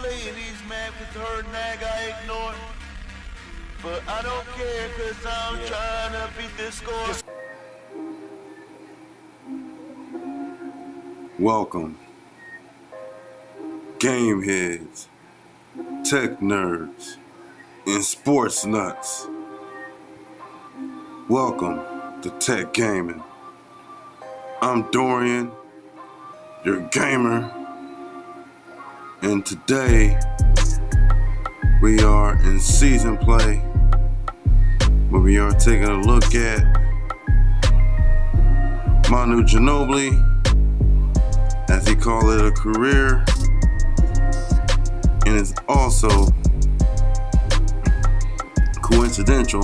ladies mad with her nag I ignore. But I don't care cause I'm trying to beat this score. Welcome, game heads, tech nerds, and sports nuts. Welcome to Tech Gaming. I'm Dorian, your gamer, and today we are in season play where we are taking a look at Manu Ginobili, as he called it, a career, and it's also coincidental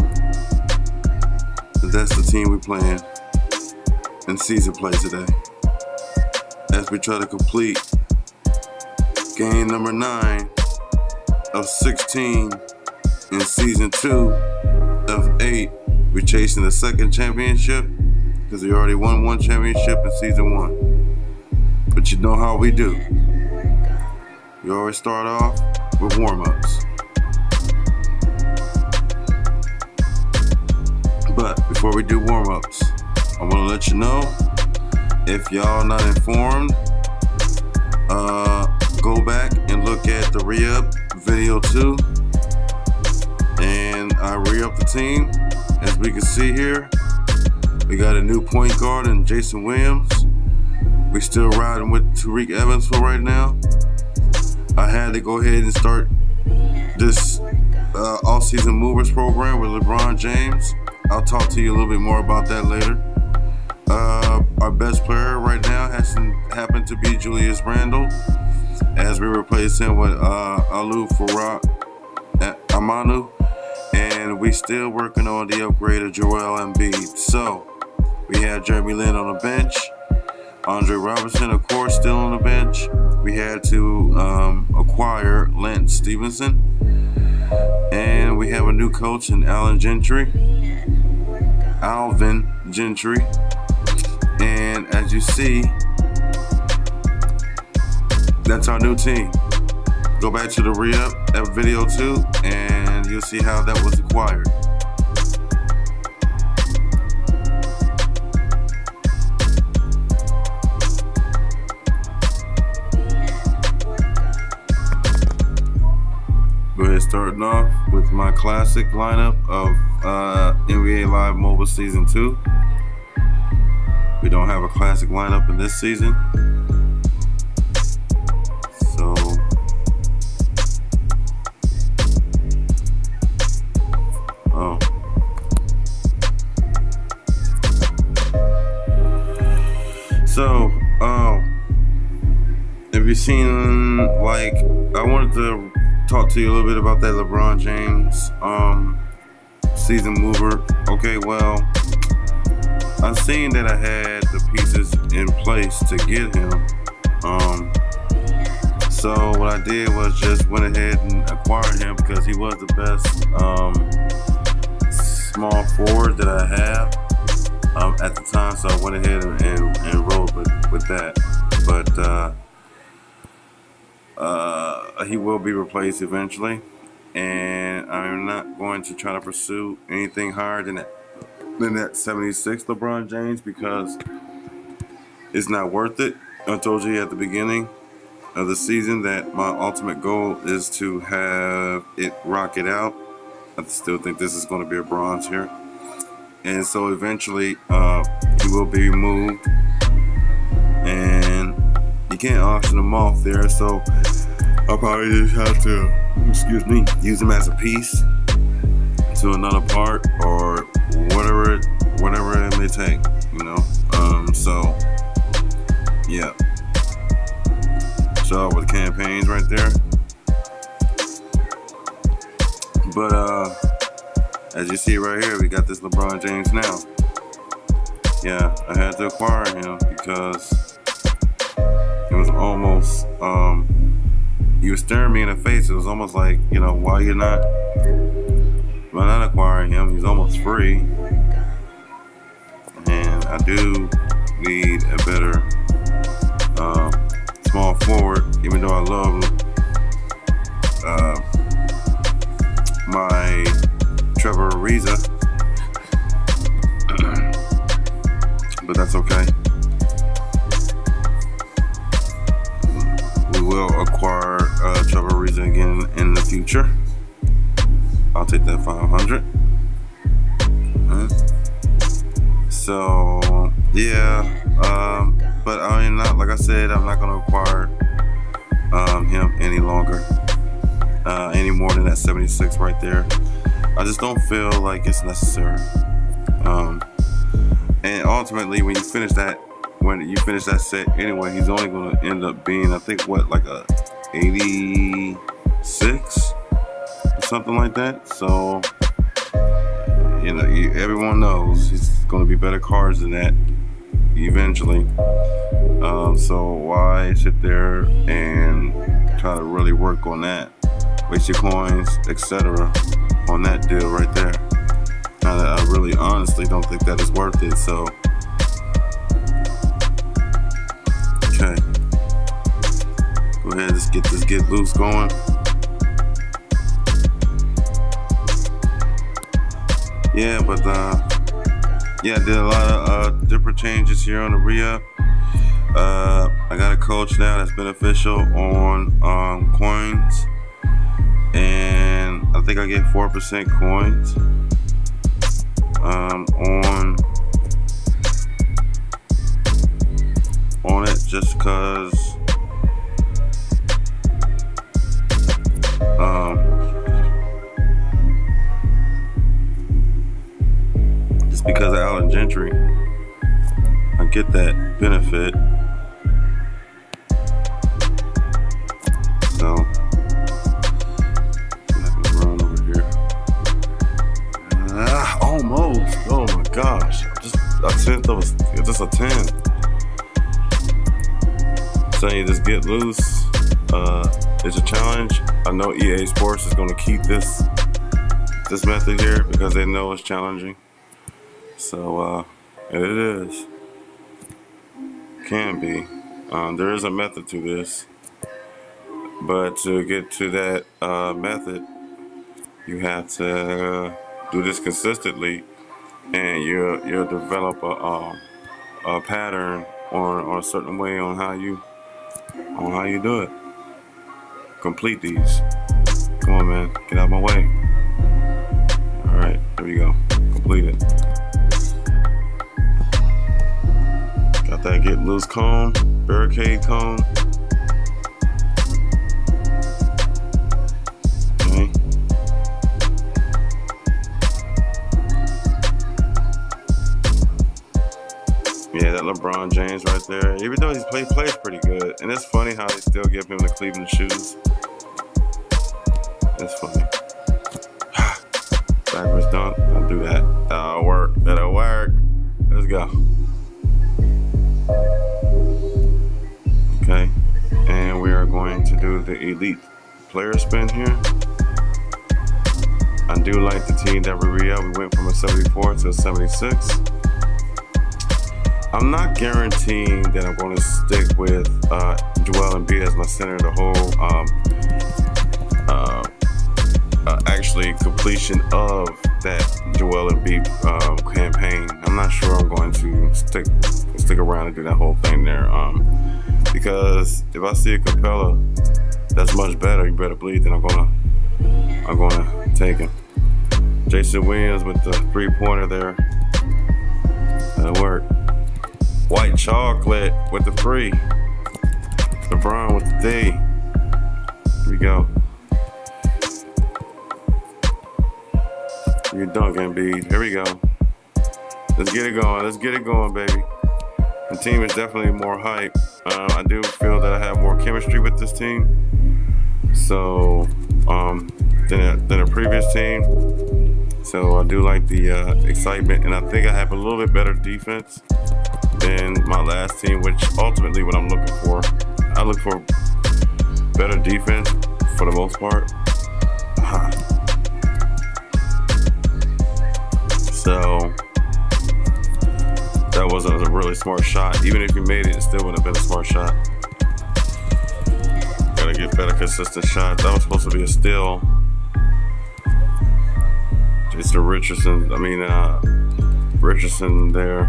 that that's the team we're playing in season play today, as we try to complete game number 9 of 16 in season 2 of 8. We're chasing the second championship because we already won one championship in season 1. But you know how we do. We always start off with warm-ups. But before we do warm-ups, I want to let you know, if y'all not informed, go back and look at the re-up video 2. And I re-up the team. As we can see here, we got a new point guard in Jason Williams. We still riding with Tariq Evans for right now. I had to go ahead and start this off-season movers program with LeBron James. I'll talk to you a little bit more about that later. Our best player right now happened to be Julius Randle, as we replace him with Alu Farah Amanu, and we still working on the upgrade of Joel Embiid. So we have Jeremy Lin on the bench. Andre Robertson, of course, still on the bench. We had to acquire Lance Stevenson. And we have a new coach in Alvin Gentry. And as you see, that's our new team. Go back to the re-up at video 2 and you'll see how that was acquired. Go ahead, starting off with my classic lineup of NBA Live Mobile Season 2. We don't have a classic lineup in this season. So, if you've seen, like, I wanted to talk to you a little bit about that LeBron James season mover. Okay, well, I've seen that I had the pieces in place to get him. So what I did was just went ahead and acquired him because he was the best small forward that I have at the time. So I went ahead and rolled with that. But he will be replaced eventually, and I'm not going to try to pursue anything higher than that 76 LeBron James, because it's not worth it. I told you at the beginning of the season that my ultimate goal is to have it rocket out. I still think this is going to be a bronze here, and so eventually he will be removed, and you can't auction them off there, so I'll probably just have to, use them as a piece to another part or whatever it may take, you know. So yeah. So with campaigns right there. But as you see right here, we got this LeBron James now. Yeah, I had to acquire him because it was almost he was staring me in the face. It was almost like, you know, why not acquiring him? He's almost free. And I do need a better small forward, even though I love Ariza. But that's okay. We will acquire Trevor Ariza again in the future. I'll take that 500. So yeah, but I mean, not like I said, I'm not gonna acquire him any longer, any more than that 76 right there. I just don't feel like it's necessary. And ultimately, when you finish that set anyway, he's only gonna end up being, I think, like a 86 or something like that. So you know, everyone knows he's gonna be better cards than that eventually. So why sit there and try to really work on that? Waste your coins, etc. on that deal right there. I really honestly don't think that is worth it. So okay, go ahead, let's get this get loose going. Yeah, but yeah, I did a lot of different changes here on the re-up. I got a coach now that's beneficial on coins, and I think I get 4% coins on it, just because because of Allen Gentry, I get that benefit. So I'm gonna run over here. Almost. Oh my gosh! Just a tenth of just a 10. Saying you just get loose. It's a challenge. I know EA Sports is gonna keep this method here because they know it's challenging. So, and it is. Can be. There is a method to this. But to get to that method, you have to do this consistently, and you'll develop a pattern or a certain way on how you do it. Complete these. Come on, man. Get out of my way. All right. There we go. Complete it. Got that get loose cone, barricade cone. Okay. Yeah, that LeBron James right there. Even though he plays pretty good, and it's funny how they still give him the Cleveland shoes. It's funny. Backwards dunk. I'll do that. That'll work. That'll work. Let's go. Okay, and we are going to do the elite player spin here. I do like the team that we re-up. We went from a 74 to a 76. I'm not guaranteeing that I'm going to stick with Joel Embiid as my center the whole actually completion of that Joel Embiid campaign. I'm not sure I'm going to stick around and do that whole thing there. Because if I see a Capella that's much better, you better believe that I'm gonna take him. Jason Williams with the 3-pointer there. That'll work. White chocolate with the 3. LeBron with the D. Here we go. You dunk, Embiid. Here we go. Let's get it going. Let's get it going, baby. The team is definitely more hype. I do feel that I have more chemistry with this team. So, than a previous team. So I do like the excitement, and I think I have a little bit better defense than my last team, which ultimately what I'm looking for. I look for better defense for the most part. So that wasn't a really smart shot. Even if you made it, it still wouldn't have been a smart shot. Gotta get better consistent shots. That was supposed to be a steal. Jason Richardson there.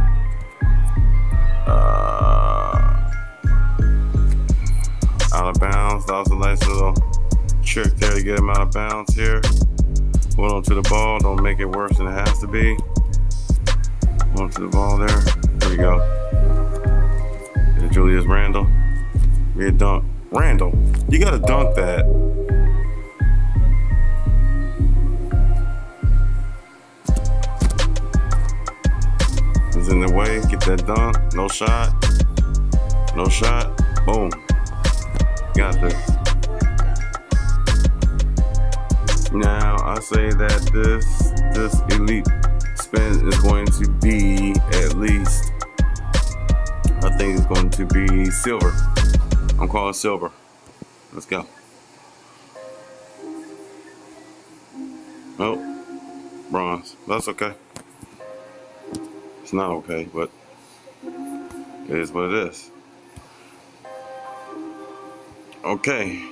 Out of bounds. That was a nice little trick there to get him out of bounds here. Hold on to the ball. Don't make it worse than it has to be. Hold on to the ball there. There we go. There's Julius Randle. Be a dunk. Randle, you gotta dunk that. It's in the way. Get that dunk. No shot. No shot. Boom. Got this. Now I say that this elite spin is going to be at least, I think it's going to be silver. I'm calling silver. Let's go. Oh, bronze. That's okay. It's not okay, but it is what it is. Okay.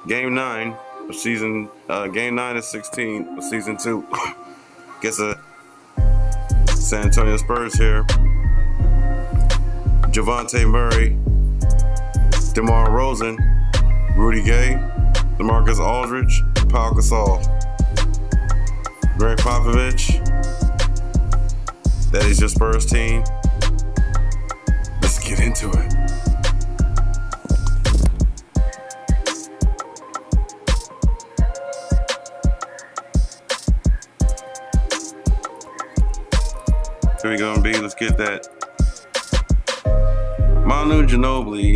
Game 9 of season. Game 9 of 16 of season 2. Guess a San Antonio Spurs here. Javante Murray, DeMar Rosen, Rudy Gay, DeMarcus Aldridge, Pau Gasol, Greg Popovich. That is your Spurs team. Let's get into it. Here we go, B. Let's get that. Manu Ginobili,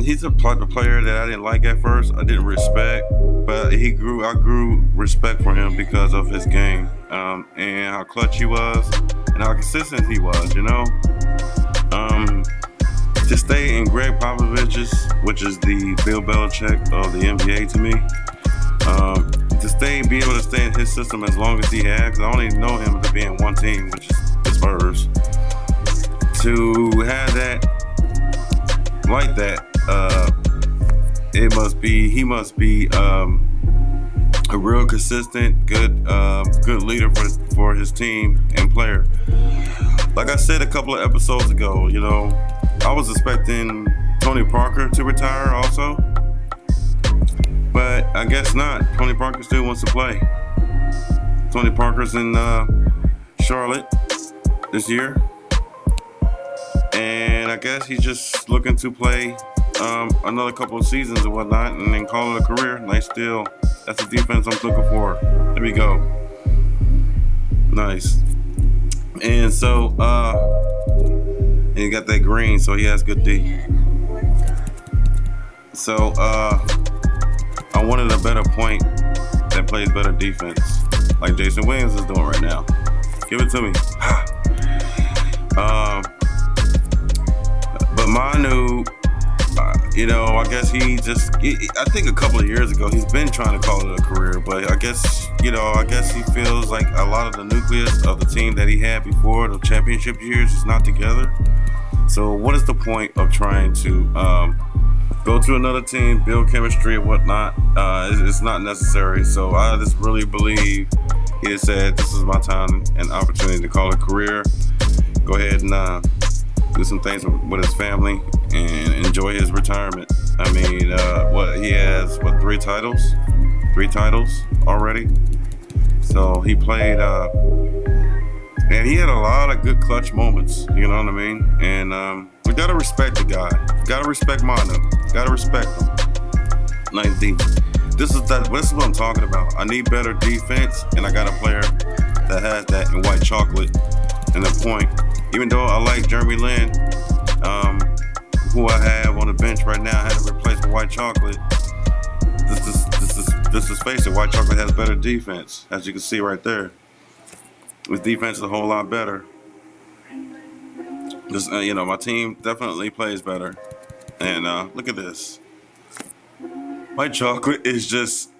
he's a type of player that I didn't like at first. I didn't respect, but I grew respect for him because of his game, and how clutch he was, and how consistent he was. To stay in Greg Popovich's, which is the Bill Belichick of the NBA to me, be able to stay in his system as long as he had, because I only know him to be in one team, which is the Spurs. To have that like that, he must be a real consistent, good leader for his team and player. Like I said a couple of episodes ago, I was expecting Tony Parker to retire also, but I guess not. Tony Parker still wants to play. Tony Parker's in Charlotte this year. And I guess he's just looking to play another couple of seasons or whatnot and then call it a career. That's the defense I'm looking for. There we go. Nice. And so, and he got that green, so he has good D. So, I wanted a better point that plays better defense, like Jason Williams is doing right now. Give it to me. But Manu, I guess I think a couple of years ago, he's been trying to call it a career, but I guess he feels like a lot of the nucleus of the team that he had before the championship years is not together. So what is the point of trying to go to another team, build chemistry and whatnot? It's not necessary. So I just really believe he has said, this is my time and opportunity to call it a career. Go ahead and do some things with his family and enjoy his retirement. I mean, he has 3 titles? 3 titles already. So he played, and he had a lot of good clutch moments. You know what I mean? And we gotta respect the guy. Gotta respect Manu. Gotta respect him. Nice D. This is what I'm talking about. I need better defense, and I got a player that has that in white chocolate. And the point. Even though I like Jeremy Lin, who I have on the bench right now, I had to replace with white chocolate. This is face it, white chocolate has better defense, as you can see right there. His defense is a whole lot better. Just my team definitely plays better. And look at this. White chocolate is just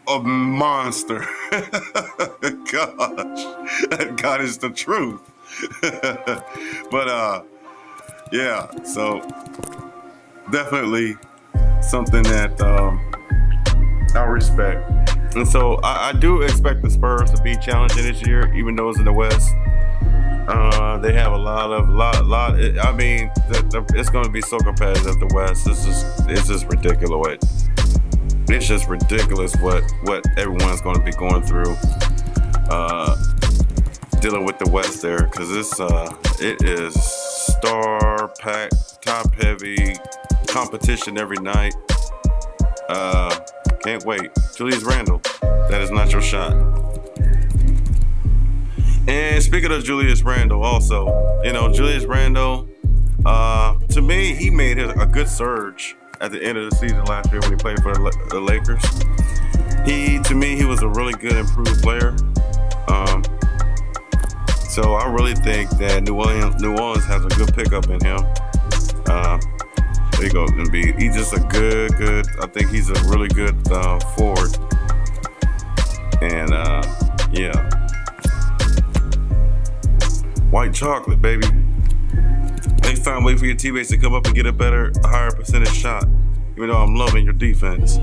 a monster. Gosh, God is the truth. But yeah, so definitely something that I respect. And so I do expect the Spurs to be challenging this year, even though it's in the West. They have a lot. I mean, it's going to be so competitive. The West, it's just ridiculous. It's just ridiculous what everyone's going to be going through, dealing with the West there, because it is star packed, top heavy competition every night. Can't wait. Julius Randle, that is not your shot. And speaking of Julius Randle, also, Julius Randle, to me, he made a good surge at the end of the season last year when he played for the Lakers. To me, he was a really good, improved player. So I really think that New Orleans has a good pickup in him. There you go, Embiid. He's just a good. I think he's a really good forward. And yeah. White chocolate, baby. Next time, wait for your teammates to come up and get a higher percentage shot. Even though I'm loving your defense.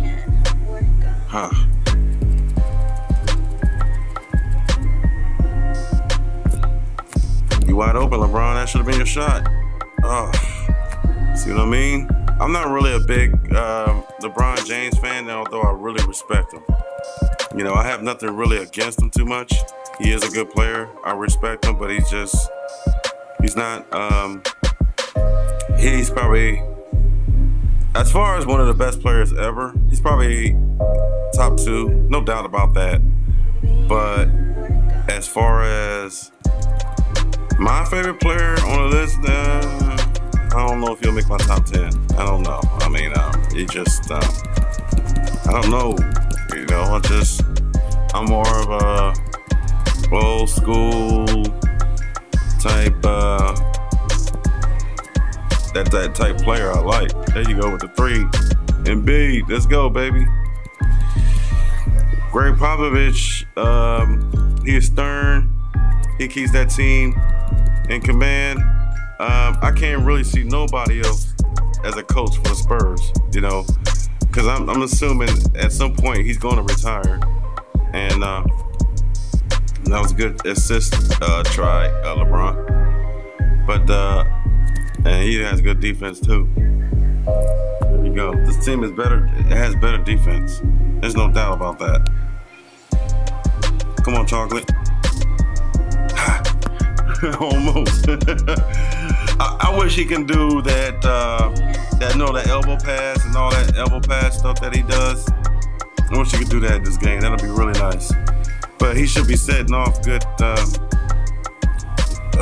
Huh. You wide open, LeBron. That should have been your shot. Oh. See what I mean? I'm not really a big LeBron James fan, although I really respect him. I have nothing really against him too much. He is a good player. I respect him, but he's not, he's probably, as far as one of the best players ever, he's probably top 2, no doubt about that. But as far as my favorite player on the list, I don't know if he'll make my top 10. I don't know. I mean, he just, I don't know. I'm more of a old school type, that type player I like. There you go with the 3. Embiid, let's go, baby. Greg Popovich, he is stern. He keeps that team in command. I can't really see nobody else as a coach for the Spurs, because I'm assuming at some point he's going to retire. And that was a good assist try, LeBron. But and he has good defense too. There you go. This team is better. It has better defense. There's no doubt about that. Come on, chocolate. Almost. I wish he can do that elbow pass and all that elbow pass stuff that he does. I wish he could do that in this game. That'll be really nice. But he should be setting off a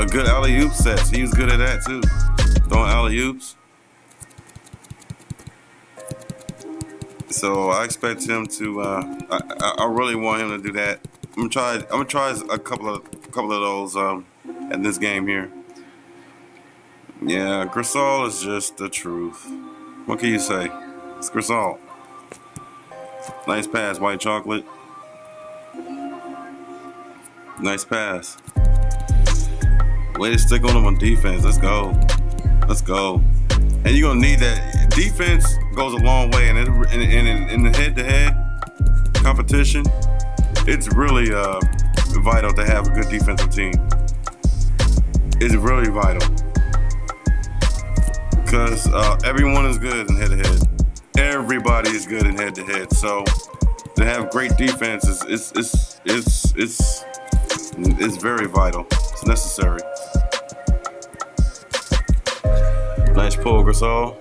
good alley-oop sets. He was good at that too, throwing alley-oops. So I expect him to. I really want him to do that. I'm gonna try a couple of those in this game here. Yeah, Gasol is just the truth. What can you say? It's Gasol. Nice pass, white chocolate. Nice pass. Way to stick on him on defense. Let's go. And you're gonna need that. Defense goes a long way, and in the head-to-head competition, it's really vital to have a good defensive team. It's really vital because everyone is good in head-to-head. Everybody is good in head-to-head. So to have great defense it's very vital. It's necessary. Nice pull, Gasol.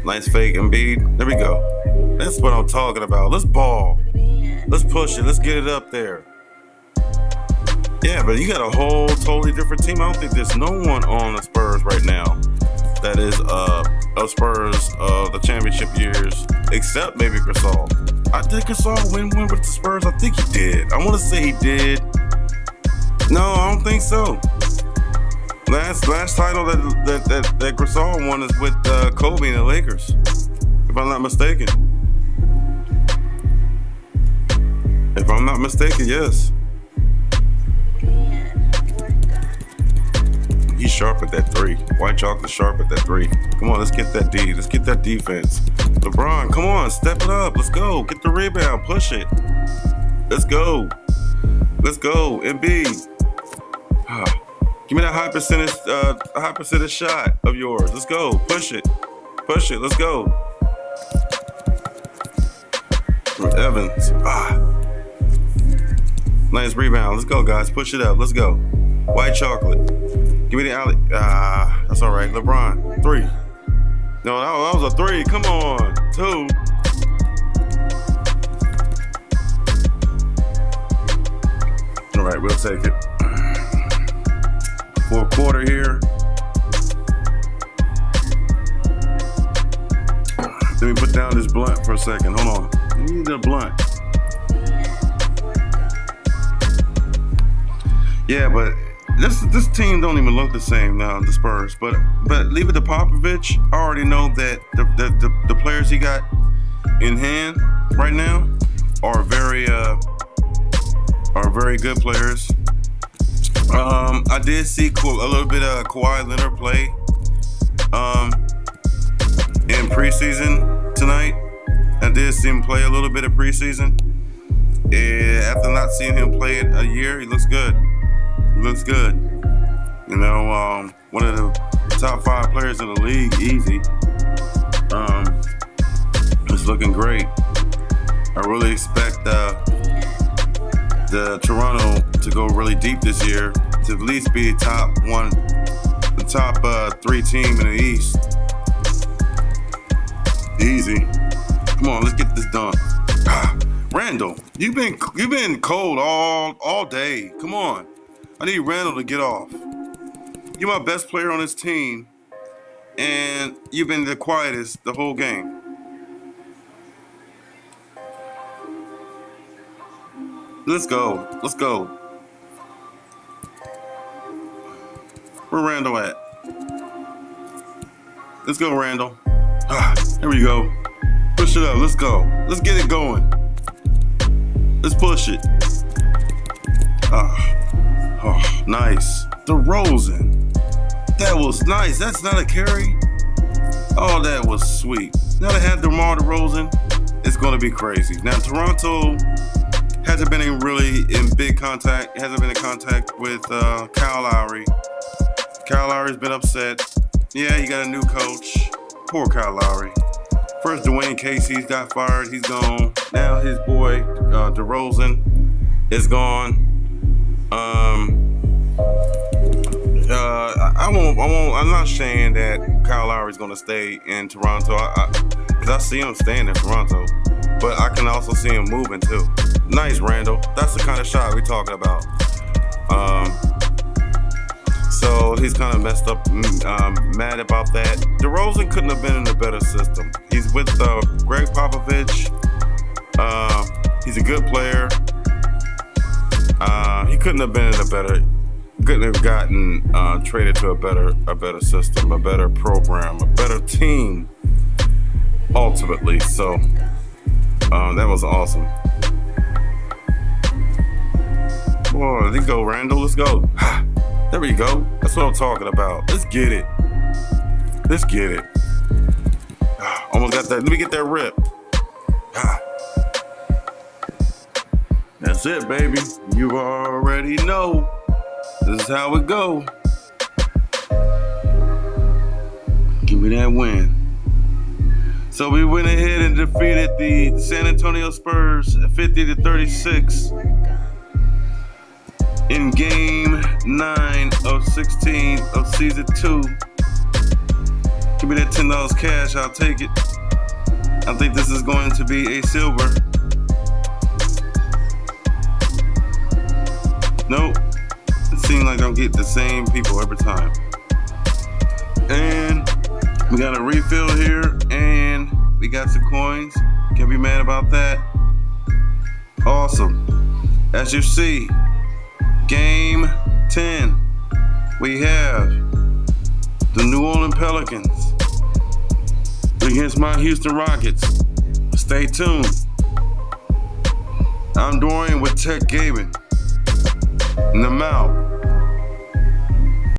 Nice fake, Embiid. There we go. That's what I'm talking about. Let's ball. Let's push it. Let's get it up there. Yeah, but you got a whole totally different team. I don't think there's no one on the Spurs right now that is a Spurs of the championship years, except maybe Gasol. Did Gasol win with the Spurs? I think he did. I want to say he did. No, I don't think so. Last title that Gasol won is with Kobe and the Lakers, if I'm not mistaken. If I'm not mistaken, yes. He's sharp at that three. White chocolate sharp at that three. Come on, let's get that D. Let's get that defense. LeBron, come on, step it up. Let's go. Get the rebound. Push it. Let's go. Let's go. Embiid. Give me that high percentage shot of yours. Let's go. Push it. Push it. Let's go. Evans. Nice rebound. Let's go, guys. Push it up. Let's go. White chocolate. Give me the alley. That's all right. LeBron. 3. No, that was a 3. Come on. 2. All right, we'll take it. Fourth quarter here. Let me put down this blunt for a second. Hold on. I need the blunt. Yeah, but this team don't even look the same now, the Spurs. But leave it to Popovich. I already know that the players he got in hand right now are very good players. I did see a little bit of Kawhi Leonard play in preseason tonight. I did see him play a little bit of preseason. After not seeing him play in a year, he looks good. He looks good. You know, one of the top 5 players in the league, easy. He's looking great. I really expect the Toronto to go really deep this year, to at least be the top 3 team in the East. Easy. Come on, let's get this done. Randall, you've been cold all day. Come on. I need Randall to get off. You're my best player on this team, and you've been the quietest the whole game. Let's go. Let's go. Where Randall at? Let's go, Randall. There we go. Push it up. Let's go. Let's get it going. Let's push it. Nice. DeRozan. That was nice. That's not a carry. Oh, that was sweet. Now they have DeMar DeRozan. It's going to be crazy. Now, Toronto hasn't been in big contact. Hasn't been in contact with Kyle Lowry. Kyle Lowry's been upset. Yeah, he got a new coach. Poor Kyle Lowry. First, Dwayne Casey's got fired. He's gone. Now his boy DeRozan is gone. I'm not saying that Kyle Lowry's gonna stay in Toronto, because I see him staying in Toronto, but I can also see him moving too. Nice, Randall. That's the kind of shot we're talking about. So he's kind of messed up, mad about that. DeRozan couldn't have been in a better system. He's with Greg Popovich. He's a good player. He couldn't have been in couldn't have gotten traded to a better system, a better program, a better team, ultimately. So that was awesome. Boy, let's go, Randall. Let's go. There we go. That's what I'm talking about. Let's get it. Let's get it. Almost got that. Let me get that rip. That's it, baby. You already know. This is how it go. Give me that win. So we went ahead and defeated the San Antonio Spurs 50-36 in Game 9 of 16 of Season 2. Give me that $10 cash. I'll take it. I think this is going to be a silver. Nope. It seems like I'm getting the same people every time. And we got a refill here, and we got some coins. Can't be mad about that. Awesome. As you see, Game 10, we have the New Orleans Pelicans against my Houston Rockets. Stay tuned. I'm Dorian with Tech Gaming. And I'm out.